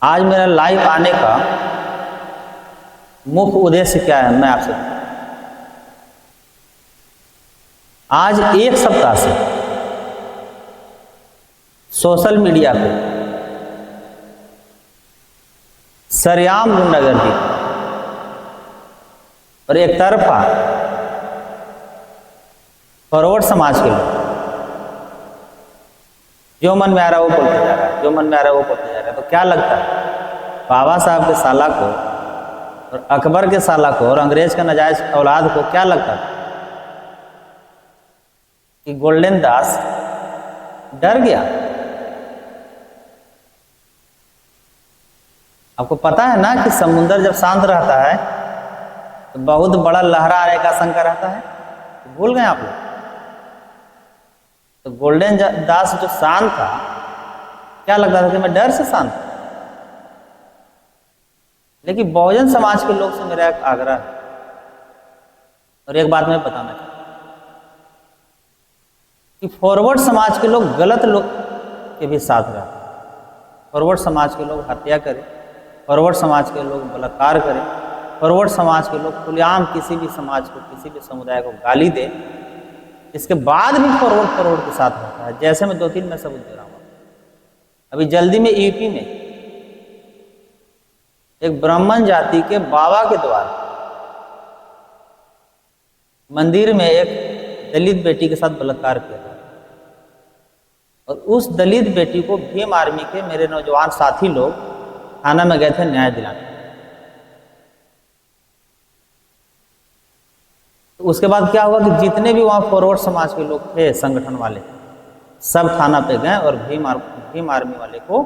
आज मेरा लाइव आने का मुख्य उद्देश्य क्या है, मैं आपसे आज एक सप्ताह से सोशल मीडिया पे सरेआम गुंडागर्दी और एक तरफा फॉरवर्ड समाज के लोग जो मन में आ रहा है वो बोलते जा रहा है, जो मन में आ रहा है वो बोलते जा रहा है। तो क्या लगता है बाबा साहब के साला को और अकबर के साला को और अंग्रेज का नाजायज औलाद को क्या लगता था कि गोल्डन दास डर गया? आपको पता है ना कि समुद्र जब शांत रहता है तो बहुत बड़ा लहरा आने का आशंका रहता है। तो भूल गए आप लोग? तो गोल्डन दास जो शांत था, क्या लगता था कि मैं डर से शांत था। लेकिन बहुजन समाज के लोग से मेरा एक आग्रह है और एक बात मैं बताना चाहता हूं कि फॉरवर्ड समाज के लोग गलत लोग के भी साथ रहते हैं। फॉरवर्ड समाज के लोग हत्या करें, फॉरवर्ड समाज के लोग बलात्कार करें, फॉरवर्ड समाज के लोग खुलेआम किसी भी समाज को, किसी भी समुदाय को गाली दे, इसके बाद भी फॉरवर्ड के साथ रहता है। जैसे मैं 2-3 में सबूत दे रहा हूँ। अभी जल्दी में यूपी में एक ब्राह्मण जाति के बाबा के द्वारा मंदिर में एक दलित बेटी के साथ बलात्कार किया था और उस दलित बेटी को भीम आर्मी के मेरे नौजवान साथी लोग थाना में गए थे न्याय दिलाने। तो उसके बाद क्या हुआ कि जितने भी वहां फॉरवर्ड समाज के लोग थे, संगठन वाले, सब थाना पे गए और भीम आर्मी वाले को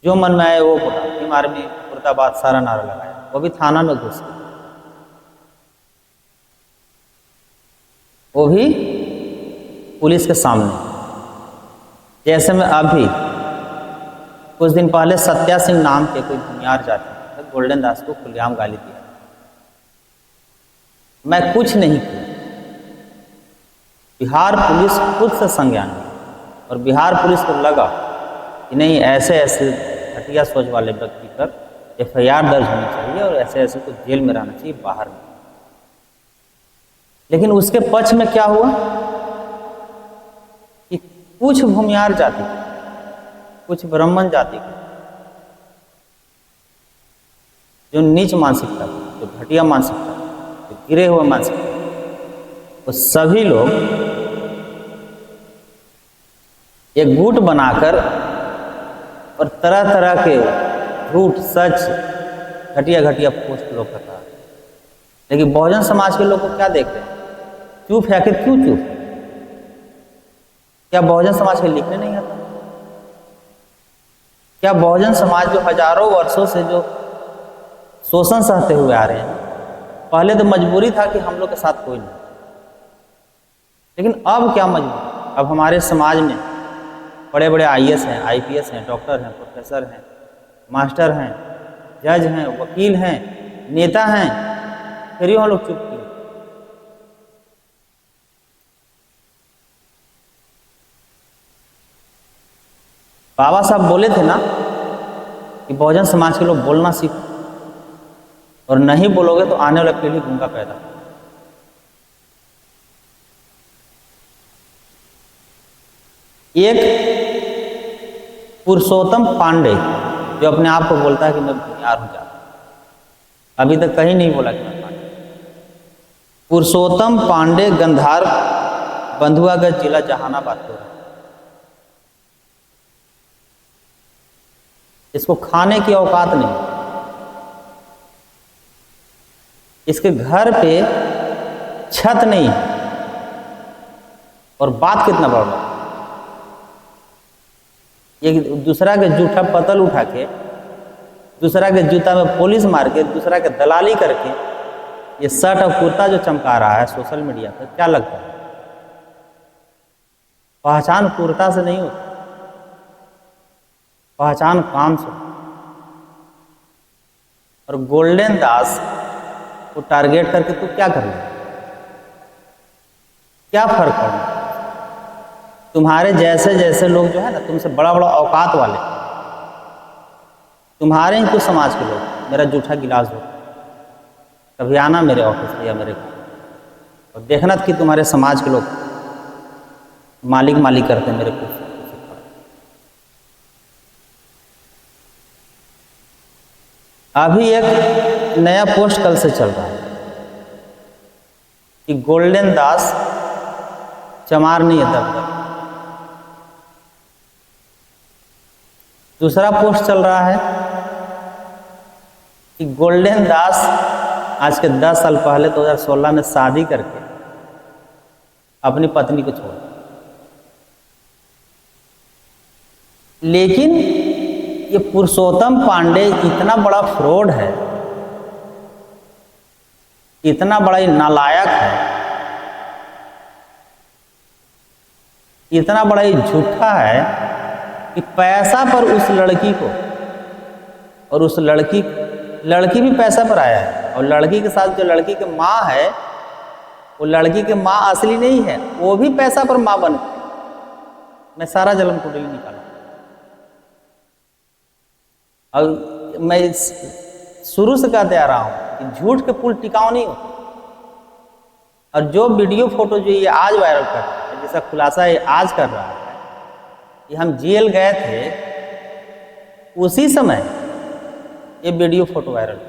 जो मन में आए वो बोला, भीम आर्मी मुर्दाबाद सारा नारा लगाया। वो भी थाना में घुस गए, वो भी पुलिस के सामने। जैसे में अभी कुछ दिन पहले सत्या सिंह नाम के कोई भूमियार जाति ने गोल्डन दास को खुलेआम गाली दिया। मैं कुछ नहीं किया, बिहार पुलिस खुद से संज्ञान ली और बिहार पुलिस को लगा कि नहीं, ऐसे ऐसे घटिया सोच वाले व्यक्ति पर FIR दर्ज होनी चाहिए और ऐसे ऐसे को जेल में रहना चाहिए, बाहर में। लेकिन उसके पक्ष में क्या हुआ कि कुछ भूमियार जाति के, कुछ ब्राह्मण जाति के जो नीच मानसिकता, जो घटिया मानसिकता, जो गिरे हुए मानसिकता, वो सभी लोग एक गुट बनाकर और तरह तरह के झूठ सच घटिया घटिया पोस्ट लोग करता है। लेकिन बहुजन समाज के लोग को क्या देखते हैं? चुप है। आखिर क्यों चुप? क्या बहुजन समाज के लिखने नहीं आता? क्या बहुजन समाज जो हजारों वर्षों से जो शोषण सहते हुए आ रहे हैं, पहले तो मजबूरी था कि हम लोग के साथ कोई नहीं, लेकिन अब क्या मजबूरी? अब हमारे समाज में बड़े बड़े IAS हैं, IPS हैं, डॉक्टर हैं, प्रोफेसर हैं, मास्टर हैं, जज हैं, वकील हैं, नेता हैं, फिर हम लोग चुप क्यों? बाबा साहब बोले थे ना कि बहुजन समाज के लोग बोलना सीखो, और नहीं बोलोगे तो आने वाला पीढ़ी गूंगा पैदा। एक पुरुषोत्तम पांडे जो अपने आप को बोलता है कि मैं भूमियार हूं जाता, अभी तक कहीं नहीं बोला कि मैं पांडे। पुरुषोत्तम पांडे गंधार बंधुआगढ़ जिला जहानाबाद को, इसको खाने की औकात नहीं, इसके घर पे छत नहीं है, और बात कितना बड़ा, ये दूसरा के जूठा पतल उठा के, दूसरा के जूता में पॉलिश मार के, दूसरा के दलाली करके ये शर्ट और कुर्ता जो चमका रहा है सोशल मीडिया पर, क्या लगता है? पहचान कुर्ता से नहीं होती, पहचान काम से। और गोल्डन दास को टारगेट करके तू क्या कर रहा है? क्या फर्क पड़ा? तुम्हारे जैसे जैसे लोग जो है ना, तुमसे बड़ा बड़ा औकात वाले, तुम्हारे ही कुछ समाज के लोग मेरा जूठा गिलास दो, कभी आना मेरे ऑफिस या मेरे घर और देखना कि तुम्हारे समाज के लोग मालिक मालिक करते हैं मेरे कुछ। अभी एक नया पोस्ट कल से चल रहा है कि गोल्डन दास चमार नहीं है दबदब। दूसरा पोस्ट चल रहा है कि गोल्डन दास आज के 10 साल पहले 2016 में शादी करके अपनी पत्नी को छोड़ा, लेकिन ये पुरुषोत्तम पांडे इतना बड़ा फ्रॉड है, इतना बड़ा नालायक है, इतना बड़ा झूठा है कि पैसा पर उस लड़की को, और उस लड़की भी पैसा पर आया है, और लड़की के साथ जो लड़की की माँ है वो लड़की की माँ असली नहीं है, वो भी पैसा पर माँ बन गई। मैं सारा जन्म कुंडली निकाला और मैं शुरू से कहते आ रहा हूं कि झूठ के पुल टिकाऊ नहीं होते। और जो वीडियो फोटो जो ये आज वायरल कर रहा है, जैसा खुलासा ये आज कर रहा है कि हम जेल गए थे, उसी समय ये वीडियो फोटो वायरल।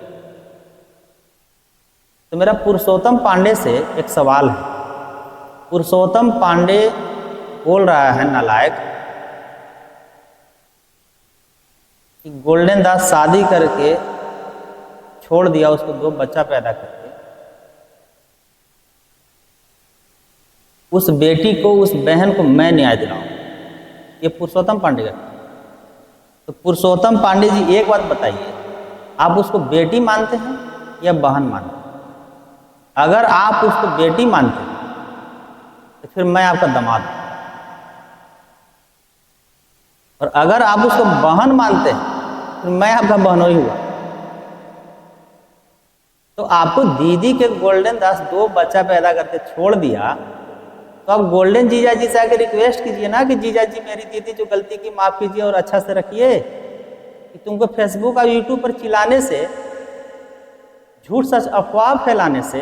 तो मेरा पुरुषोत्तम पांडे से एक सवाल है। पुरुषोत्तम पांडे बोल रहा है नालायक कि गोल्डन दास शादी करके छोड़ दिया, उसको 2 बच्चा पैदा करके, उस बेटी को, उस बहन को मैं न्याय दिलाऊं। ये पुरुषोत्तम पांडे का। तो पुरुषोत्तम पांडे जी एक बात बताइए, आप उसको बेटी मानते हैं या बहन मानते हैं? अगर आप उसको बेटी मानते हैं तो फिर मैं आपका दामाद हूं, और अगर आप उसको बहन मानते हैं तो मैं आपका बहनोई हुआ। तो आपको दीदी के गोल्डन दास 2 बच्चा पैदा करके छोड़ दिया, तो आप गोल्डन जीजा जी से आके रिक्वेस्ट कीजिए ना कि जीजा जी मेरी दीदी जो गलती की माफ कीजिए और अच्छा से रखिए। कि तुमको फेसबुक और यूट्यूब पर चिल्लाने से, झूठ सच अफवाह फैलाने से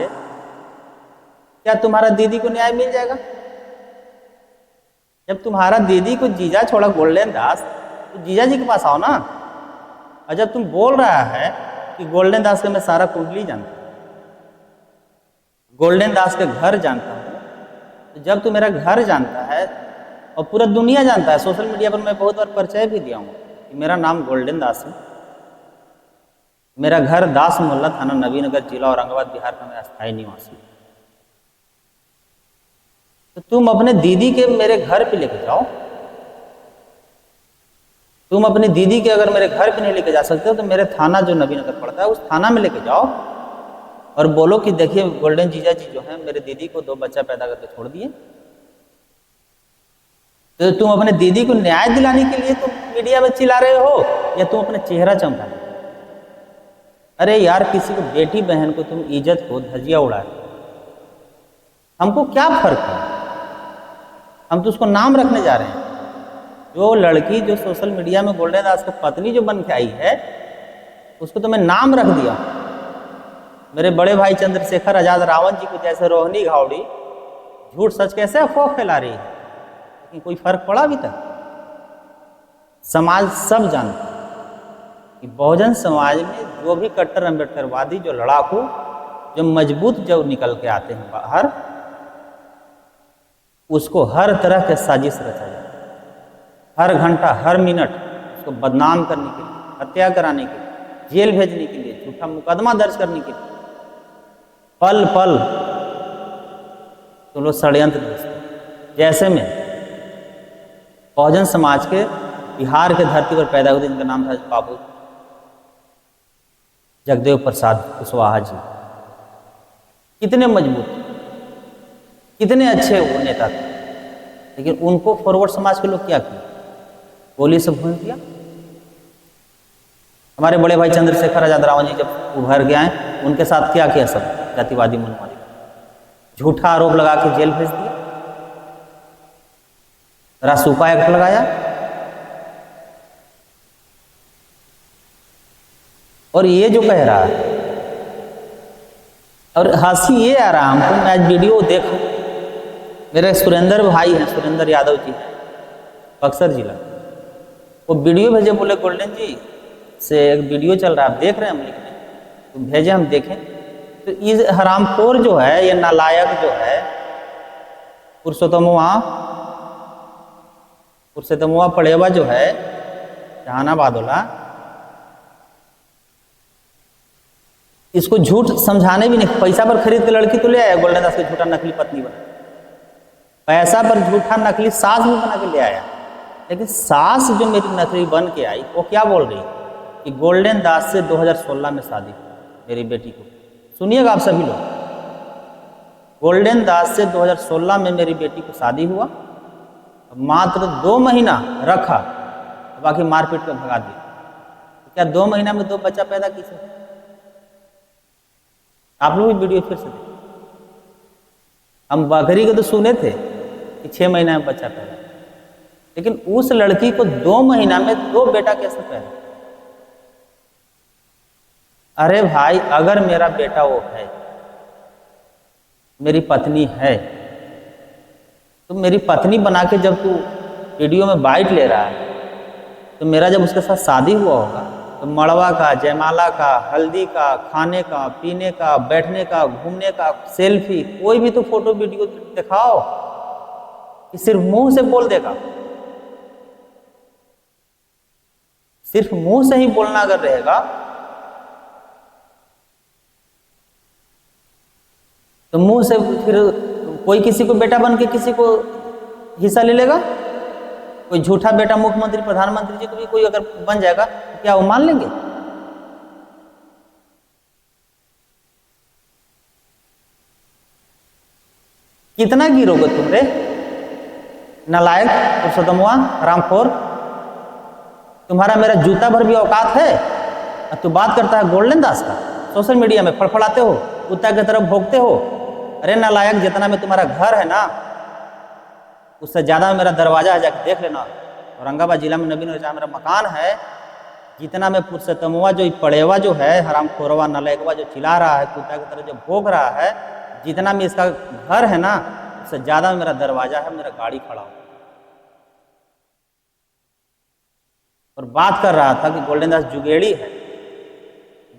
क्या तुम्हारा दीदी को न्याय मिल जाएगा? जब तुम्हारा दीदी को जीजा छोड़ा गोल्डन दास, तो जीजा जी के पास आओ ना। और जब तुम बोल रहा है कि गोल्डन दास का मैं सारा कुंडली जानता हूं, गोल्डन दास के घर जानता हूं, तो जब तू मेरा घर जानता है और पूरा दुनिया जानता है, सोशल मीडिया पर मैं बहुत बार परिचय भी दिया हूँ कि मेरा नाम गोल्डन दास है, मेरा घर दास मोहल्ला, थाना नवीनगर, जिला औरंगाबाद, बिहार का मैं अस्थायी निवासी। तो तुम अपने दीदी के मेरे घर पे लेके जाओ। तुम अपनी दीदी के अगर मेरे घर पे नहीं लेके जा सकते हो तो मेरे थाना जो नवीनगर पड़ता है उस थाना में लेके जाओ और बोलो कि देखिए गोल्डन जीजा जी जो है मेरे दीदी को 2 बच्चा पैदा करके छोड़ दिए। तो तुम अपने दीदी को न्याय दिलाने के लिए तुम मीडिया में चिल्ला रहे हो या तुम अपने चेहरा चमका रहे हो? अरे यार, किसी को बेटी बहन को तुम इज्जत को धजिया उड़ा रहे हो, हमको क्या फर्क है? हम तो उसको नाम रखने जा रहे हैं। जो लड़की जो सोशल मीडिया में गोल्डन दास की पत्नी जो बन के आई है, उसको तो मैं नाम रख दिया। मेरे बड़े भाई चंद्रशेखर आजाद रावण जी को जैसे रोहिणी घावड़ी झूठ सच कैसे अफवाह फैला रही है, लेकिन कोई फर्क पड़ा अभी तक? समाज सब जानता है कि बहुजन समाज में जो भी कट्टर अम्बेडकरवादी, जो लड़ाकू, जो मजबूत जो निकल के आते हैं बाहर, उसको हर तरह के साजिश रचा जाता है। हर घंटा, हर मिनट उसको बदनाम करने के लिए, हत्या कराने के लिए, जेल भेजने के लिए, झूठा मुकदमा दर्ज करने के लिए पल पल तो लोग षड्यंत्र रचते हैं। जैसे में बहुजन समाज के बिहार के धरती पर पैदा हुए जिनका नाम था बाबू जगदेव प्रसाद कुशवाहा जी, कितने मजबूत, कितने अच्छे वो नेता थे, लेकिन उनको फॉरवर्ड समाज के लोग क्या किए? गोली से भून दिया। हमारे बड़े भाई चंद्रशेखर आजाद रावण जी जब उभर के आए, उनके साथ क्या किया? सब जातिवादी मनवादी झूठा आरोप लगा के जेल भेज दिया। रासुका एक्ट लगाया और ये जो कह रहा है, और हंसी ये आ रहा हमको, मैं आज वीडियो देखो, मेरे सुरेंद्र भाई हैं, सुरेंद्र यादव जी हैं, बक्सर जिला, वो वीडियो भेजे, बोले गोल्डन जी से एक वीडियो चल रहा है, आप देख रहे हैं हम लिख रहे हैं, तो भेजे हम देखें। तो ये हरामखोर जो है, ये नालायक जो है, पुरुषोत्तमुआ पड़ेवा जो है जहानाबाद वाला, इसको झूठ समझाने भी नहीं, पैसा पर खरीद के लड़की तो ले आया गोल्डन दास की झूठा नकली पत्नी बना, पैसा पर झूठा नकली सास भी बना के ले आया। लेकिन सास जो मेरी नकली बन के आई, वो क्या बोल रही कि गोल्डन दास से 2016 में शादी मेरी बेटी को, सुनिएगा आप सभी लोग, गोल्डन दास से 2016 में मेरी बेटी को शादी हुआ, मात्र 2 महीना रखा, बाकी मारपीट कर भगा दिया। तो क्या 2 महीना में 2 बच्चा पैदा किसे? आप लोग भी वीडियो फिर से देखें। हम बकरी के तो सुने थे कि 6 महीना में बच्चा पैदा, लेकिन उस लड़की को 2 महीना में 2 बेटा कैसे पैदा? अरे भाई, अगर मेरा बेटा वो है, मेरी पत्नी है, तो मेरी पत्नी बना के जब तू वीडियो में बाइट ले रहा है, तो मेरा जब उसके साथ शादी हुआ होगा, तो मड़वा का, जयमाला का, हल्दी का, खाने का, पीने का, बैठने का, घूमने का, सेल्फी, कोई भी तो फोटो वीडियो दिखाओ कि सिर्फ मुंह से बोल देगा, सिर्फ मुंह से ही बोलना अगर रहेगा तो मुंह से फिर कोई किसी को बेटा बन के किसी को हिस्सा ले लेगा? कोई झूठा बेटा मुख्यमंत्री, प्रधानमंत्री जी को भी कोई अगर बन जाएगा तो क्या वो मान लेंगे? कितना गिरोगे तुम रे नालायक, पुरुषोत्तमुआ, हरामखोर? तुम्हारा मेरा जूता भर भी औकात है, और तू बात करता है गोल्डन दास का, सोशल मीडिया में फड़फड़ाते हो, कुत्ता की तरफ भोंकते हो। अरे नालायक, जितना में तुम्हारा घर है ना, उससे ज़्यादा में मेरा दरवाजा है, जाके देख लेना। औरंगाबाद जिला में नवीन जहाँ मेरा मकान है, जितना में पुरुषोत्तमुआ जो पड़ेवा जो है, हरामखोरवा नालायकवा जो चिल्ला रहा है, कुत्ता की तरह जो भोग रहा है, जितना में इसका घर है ना, उससे ज़्यादा में मेरा दरवाजा है, मेरा गाड़ी खड़ा हो। और बात कर रहा था कि गोल्डन दास जुगेड़ी है,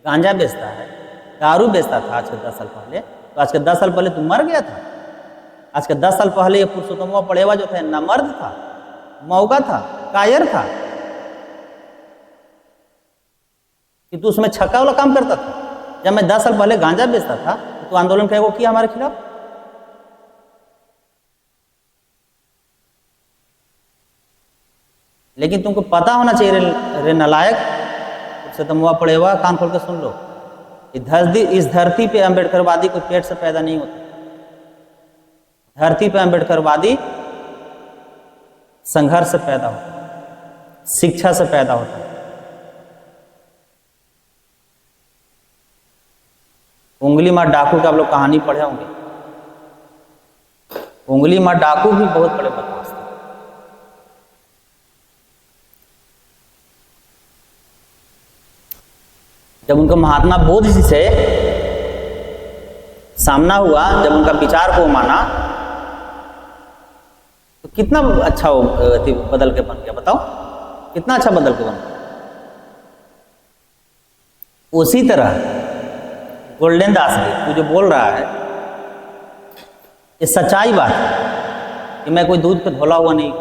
गांजा बेचता है, दारू बेचता था आज के 10 साल पहले। तो आज के 10 साल पहले तू मर गया था? आज के 10 साल पहले ये पुरुषोत्तमुआ पड़ेवा जो था, न मर्द था, मौका था, कायर था कि तू उसमें छक्का वाला काम करता था। जब मैं 10 साल पहले गांजा बेचता था, तो आंदोलन क्या वो किया हमारे खिलाफ? लेकिन तुमको पता होना चाहिए रे नालायक, पुरुषोत्तमुआ पड़ेवा, कान खोल के सुन लो, इस धरती पे अम्बेडकरवादी कोई पेट से पैदा नहीं होता। धरती पे अम्बेडकरवादी संघर्ष से पैदा होता है, शिक्षा से पैदा होता है। उंगली मार डाकू का आप लोग कहानी पढ़े होंगे। उंगली मार डाकू भी बहुत बड़े बदमाश थे। जब उनका महात्मा बुद्ध जी से सामना हुआ, जब उनका विचार को माना, तो कितना अच्छा वो बदल के बन गया, बताओ कितना अच्छा बदल के बन गया। उसी तरह गोल्डन दास भी, तू जो बोल रहा है, ये सच्चाई बात है कि मैं कोई दूध पे धोला हुआ नहीं।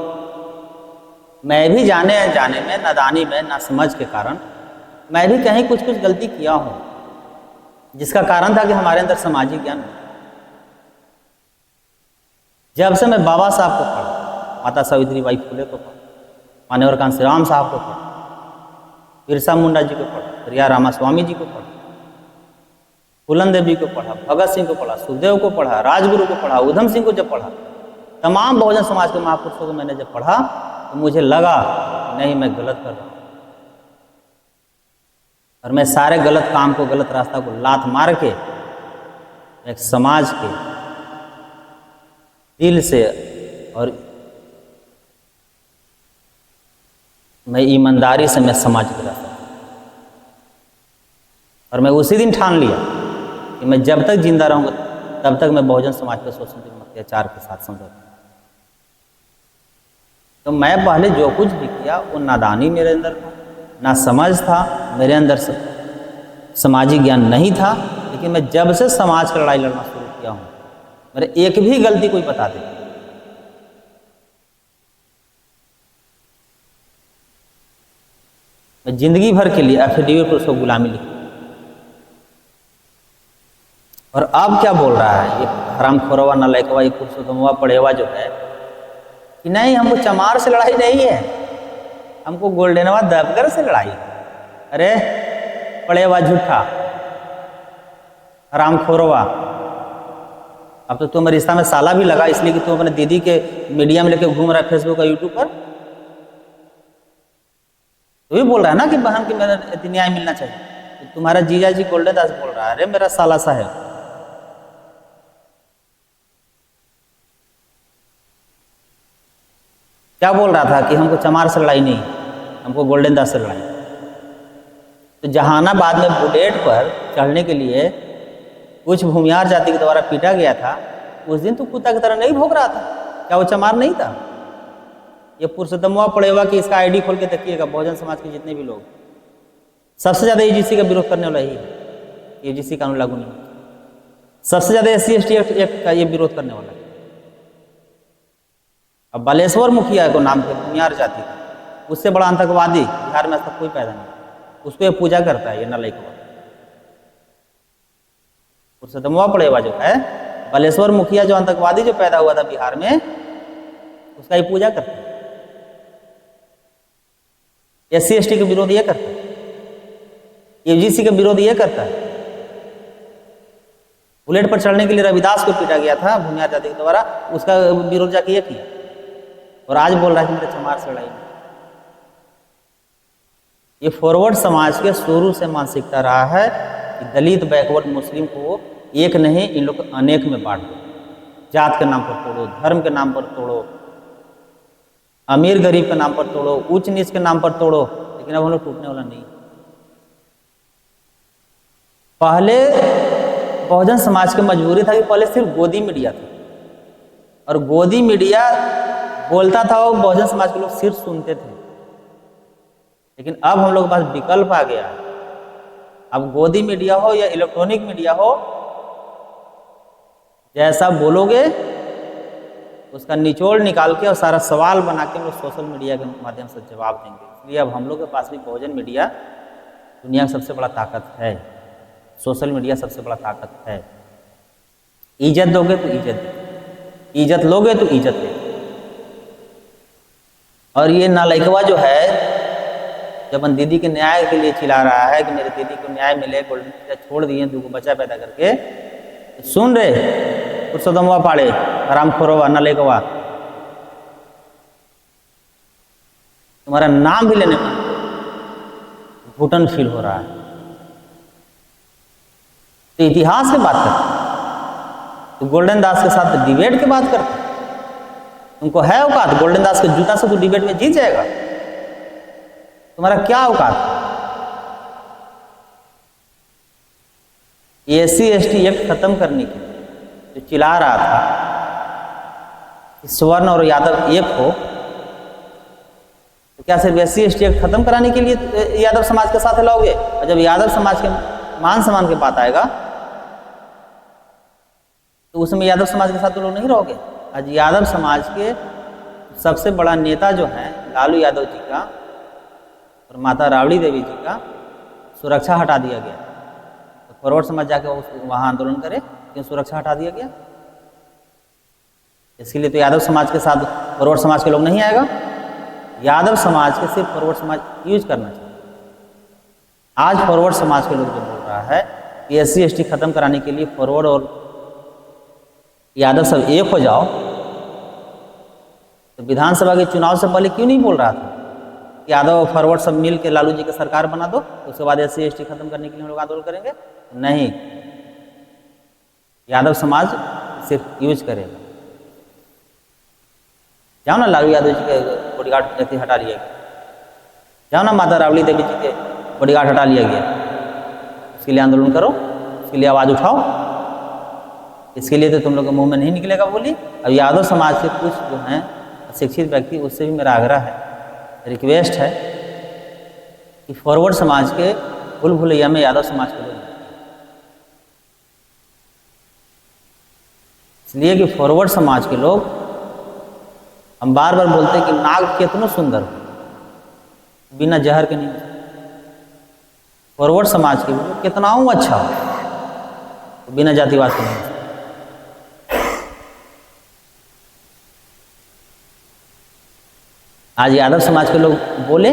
मैं भी जाने अनजाने में, नादानी में, नासमझ के कारण मैं भी कहीं कुछ कुछ गलती किया हूं, जिसका कारण था कि हमारे अंदर सामाजिक ज्ञान। जब से मैं बाबा साहब को पढ़ा, माता सावित्रीबाई फुले को पढ़ा, मान्यवर कांशीराम साहब को पढ़ा, बिरसा मुंडा जी को पढ़ा, रिया रामास्वामी जी को पढ़ा, फूलन देवी को पढ़ा, भगत सिंह को पढ़ा, सुखदेव को पढ़ा, राजगुरु को पढ़ा, उधम सिंह को जब पढ़ा, तमाम बहुजन समाज के महापुरुषों को मैंने जब पढ़ा, तो मुझे लगा नहीं, मैं गलत कर रहा हूँ, और मैं सारे गलत काम को, गलत रास्ता को लात मार के एक समाज के दिल से और मैं ईमानदारी से मैं समाज के रास्ते, और मैं उसी दिन ठान लिया कि मैं जब तक जिंदा रहूंगा तब तक मैं बहुजन समाज पर शोषण जुल्म अत्याचार के साथ समझौता। तो मैं पहले जो कुछ भी किया वो नादानी मेरे अंदर था, ना समझ था मेरे अंदर से, सामाजिक ज्ञान नहीं था। लेकिन मैं जब से समाज की लड़ाई लड़ना शुरू किया हूँ, मेरे एक भी गलती कोई बता दे, मैं जिंदगी भर के लिए एफिडेविट पर उसको गुलामी लिखी। और अब क्या बोल रहा है ये हरामखोरवा नालायकवा ये पुरुषोत्तमवा पढ़ेवा जो है कि नहीं हमको चमार से लड़ाई नहीं है, हमको गोल्डनवा दबगर से लड़ाई है। अरे पढ़ेवा झूठा हरामखोरवा, अब तो तुम रिश्ता में साला भी लगा इसलिए कि तुम अपने दीदी के मीडिया में लेके घूम रहा है फेसबुक और यूट्यूब पर। तो भी बोल रहा है ना कि बहन की मेरा न्याय मिलना चाहिए, तो तुम्हारा जीजा जी गोल्डन दास बोल रहा है अरे मेरा साला साहब। क्या बोल रहा था कि हमको चमार से लड़ाई नहीं, हमको गोल्डन दास से लड़ाई। तो जहानाबाद में बुलेट पर चढ़ने के लिए कुछ भूमिहार जाति के द्वारा पीटा गया था, उस दिन तो कुत्ता की तरह नहीं भोग रहा था, क्या वो चमार नहीं था? ये पुरुषोत्तमवा पड़ेगा कि इसका आईडी खोल के देखिएगा, बहुजन समाज के जितने भी लोग सबसे ज़्यादा यूजीसी का विरोध करने वाला ही है। यूजीसी कानून लागू नहीं, सबसे ज़्यादा SC/ST एक्ट का ये विरोध करने वाला है। अब बालेश्वर मुखिया को नाम है भूमिहार जाति का, उससे बड़ा आतंकवादी बिहार में ऐसा कोई पैदा नहीं, उसको ये पूजा करता है ये नालायकवा। पुरुषोत्तमवा पड़ेगा जो है बालेश्वर मुखिया जो आतंकवादी जो पैदा हुआ था बिहार में, उसका ये पूजा करता है। SC/ST का विरोध ये करता है, UGC का विरोध ये करता है। बुलेट पर चढ़ने के लिए रविदास को पीटा गया था भूमिहार जाति के द्वारा, उसका विरोध जाके ये किया, और आज बोल रहा है कि मेरे चमार से लड़ाई। ये फॉरवर्ड समाज के शुरू से मानसिकता रहा है कि दलित बैकवर्ड मुस्लिम को एक नहीं इन लोग अनेक में बांट दो, जात के नाम पर तोड़ो, धर्म के नाम पर तोड़ो, अमीर गरीब के नाम पर तोड़ो, उच्च नीच के नाम पर तोड़ो। लेकिन अब हम लोग टूटने वाला नहीं। पहले बहुजन समाज की मजबूरी था कि पहले सिर्फ गोदी मीडिया था, और गोदी मीडिया बोलता था वो बहुजन समाज के लोग सिर्फ सुनते थे। लेकिन अब हम लोग के पास विकल्प आ गया, अब गोदी मीडिया हो या इलेक्ट्रॉनिक मीडिया हो, जैसा बोलोगे उसका निचोड़ निकाल के और सारा सवाल बना के हम लोग सोशल मीडिया के माध्यम से जवाब देंगे। इसलिए अब हम लोग के पास भी बहुजन मीडिया दुनिया की सबसे बड़ा ताकत है, सोशल मीडिया सबसे बड़ा ताकत है। इज्जत दोगे तो इज्जत दे, इज्जत लोगे तो इज्जत दे। और ये नालायकवा जो है जब दीदी के न्याय के लिए चिल्ला रहा है कि मेरे दीदी को न्याय मिले, गोल्डन छोड़ दिए 2 बच्चा पैदा करके, तो सुन रहे पुरुषोत्तमवा पाड़े हरामखोरवा नालायकवा, तुम्हारा नाम भी लेने में घुटन फील हो रहा है। तो इतिहास की बात करते, तो गोल्डन दास के साथ डिबेट की बात करते, तुमको है औकात? गोल्डन दास के जूता से तो डिबेट में जीत जाएगा, तुम्हारा क्या औकात? SC/ST एक्ट खत्म करने के लिए जो चिल्ला रहा था कि स्वर्ण और यादव एक हो, तो क्या सिर्फ SC/ST एक्ट खत्म कराने के लिए यादव समाज के साथ लाओगे? और जब यादव समाज के मान सम्मान की बात आएगा तो उसमें यादव समाज के साथ तो लोग नहीं रहोगे। आज यादव समाज के सबसे बड़ा नेता जो है लालू यादव जी का और माता राबड़ी देवी जी का सुरक्षा हटा दिया गया, तो फॉरवर्ड समाज जाके वहाँ आंदोलन करे, क्यों सुरक्षा हटा दिया गया? इसके लिए तो यादव समाज के साथ फॉरवर्ड समाज के लोग नहीं आएगा। यादव समाज के सिर्फ फॉरवर्ड समाज यूज करना चाहिए। आज फॉरवर्ड समाज के लोग जो बोल रहा है कि SC/ST खत्म कराने के लिए फॉरवर्ड और यादव सब एक हो जाओ, तो विधानसभा के चुनाव से पहले क्यों नहीं बोल रहा था कि यादव और फॉरवर्ड सब मिल के लालू जी की सरकार बना दो, तो उसके बाद SC/ST खत्म करने के लिए हम लोग आंदोलन करेंगे? नहीं, यादव समाज सिर्फ यूज करेगा। जाओ ना लालू यादव जी के बॉडीगार्ड हटा लिया, जाओ ना, माता राबड़ी देवी जी के बॉडीगार्ड हटा लिया गया, इसके लिए आंदोलन करो, इसके लिए आवाज़ उठाओ। इसके लिए तो तुम लोग के मुंह में नहीं निकलेगा बोली। अब यादव समाज के कुछ जो हैं शिक्षित व्यक्ति, उससे भी मेरा आग्रह है, रिक्वेस्ट है कि फॉरवर्ड समाज के भूल भुलैया में यादव समाज के लोग, इसलिए कि फॉरवर्ड समाज के लोग, हम बार बार बोलते हैं कि नाग कितना सुंदर हो, बिना जहर के नहीं। फॉरवर्ड समाज के लोग कितना अच्छा हो, बिना जातिवाद के नहीं। आज यादव समाज के लोग बोले,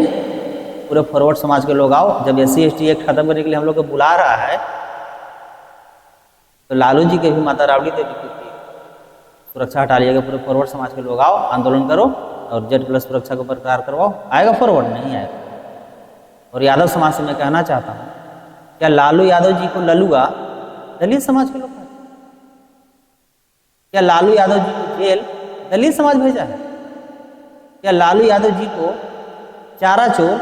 पूरे फॉरवर्ड समाज के लोग आओ। जब SC/ST एक्ट खत्म करने के लिए हम लोग को बुला रहा है, तो लालू जी के भी माता राबड़ी देवी की सुरक्षा हटा लिया गया। पूरे फॉरवर्ड समाज के लोग आओ, आंदोलन करो और Z+ सुरक्षा को बरकरार करवाओ। आएगा फॉरवर्ड? नहीं आएगा। और यादव समाज से मैं कहना चाहता हूँ, क्या लालू यादव जी को ललुआ दलित समाज के लोग हैं? क्या लालू यादव जी को जेल दलित समाज भेजा है? क्या लालू यादव जी को चारा चोर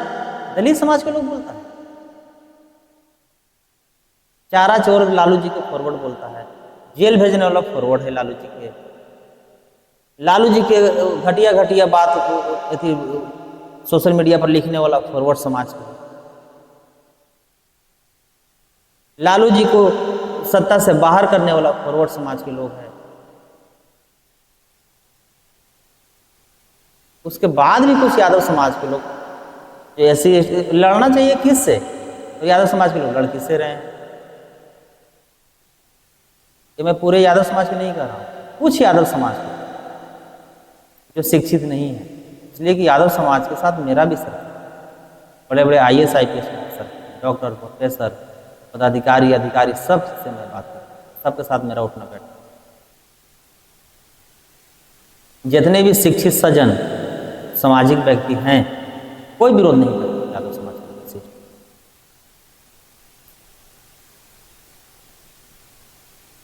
दलित समाज के लोग बोलता है? चारा चोर लालू जी को फॉरवर्ड बोलता है, जेल भेजने वाला फॉरवर्ड है लालू जी के। लालू जी के घटिया घटिया बात थी सोशल मीडिया पर लिखने वाला फॉरवर्ड समाज के। लालू जी को सत्ता से बाहर करने वाला फॉरवर्ड समाज के लोग हैं। उसके बाद भी कुछ यादव समाज के लोग जो ऐसे लड़ना चाहिए किससे, तो यादव समाज के लोग लड़ किससे रहे हैं। ये मैं पूरे यादव समाज के नहीं कह रहा हूँ, कुछ यादव समाज के जो शिक्षित नहीं है। इसलिए कि यादव समाज के साथ मेरा भी सर, बड़े बड़े IAS IPS sir, doctor, professor, पदाधिकारी, अधिकारी, सब से मैं बात करता हूँ, सबके साथ मेरा उठना बैठना। जितने भी शिक्षित सज्जन सामाजिक व्यक्ति हैं, कोई विरोध नहीं करते यादव समाज के।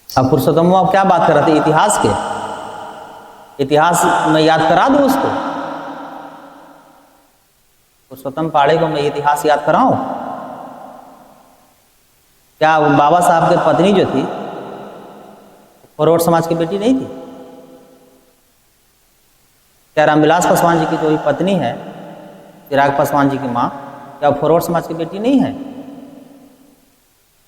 अब पुरुषोत्तम आप क्या बात कर रहे थे इतिहास के? इतिहास मैं याद करा दूं उसको? पुरुषोत्तम पाड़े को मैं इतिहास याद कराऊं? क्या बाबा साहब की पत्नी जो थी फॉरवर्ड समाज की बेटी नहीं थी? क्या रामविलास पासवान जी की जो पत्नी है, चिराग पासवान जी की माँ, क्या फॉरवर्ड समाज की बेटी नहीं है?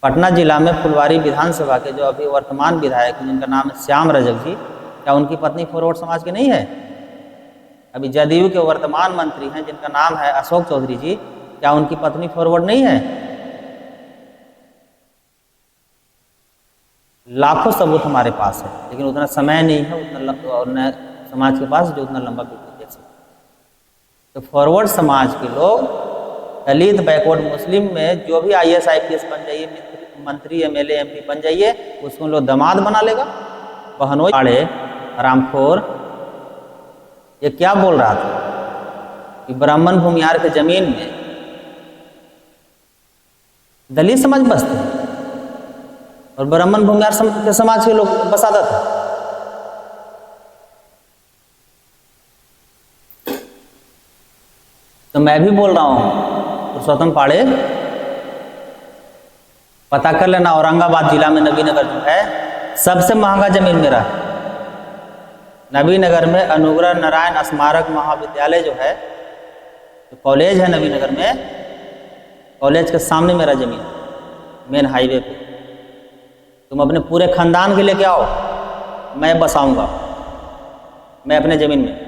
पटना जिला में फुलवारी विधानसभा के जो अभी वर्तमान विधायक हैं, जिनका नाम है श्याम रजक जी, क्या उनकी पत्नी फॉरवर्ड समाज की नहीं है? अभी जदयू के वर्तमान मंत्री हैं जिनका नाम है अशोक चौधरी जी, क्या उनकी पत्नी फॉरवर्ड नहीं है? लाखों सबूत हमारे पास है, लेकिन उतना समय नहीं है उतना समाज के पास जो उतना लंबा वीडियो देख सकते। तो फॉरवर्ड समाज के लोग दलित, बैकवर्ड, मुस्लिम में जो भी IAS IPS बन जाइए, मंत्री, MLA, MP बन जाइए, उसको लोग दामाद बना लेगा। बहनोई आड़े रामखोर ये क्या बोल रहा था कि ब्राह्मण भूमिहार के जमीन में दलित समाज बसते हैं और ब्राह्मण भूमिहार के समाज के लोग बसाता था। तो मैं भी बोल रहा हूँ पुरुषोत्तम पाड़े, पता कर लेना, औरंगाबाद जिला में नबीनगर जो है सबसे महंगा जमीन मेरा है। नबीनगर में अनुग्रह नारायण स्मारक महाविद्यालय जो है, जो कॉलेज है नबीनगर में, कॉलेज के सामने मेरा जमीन, मेन हाईवे पे। तुम अपने पूरे खानदान के लेके आओ, मैं बसाऊंगा, मैं अपने जमीन में।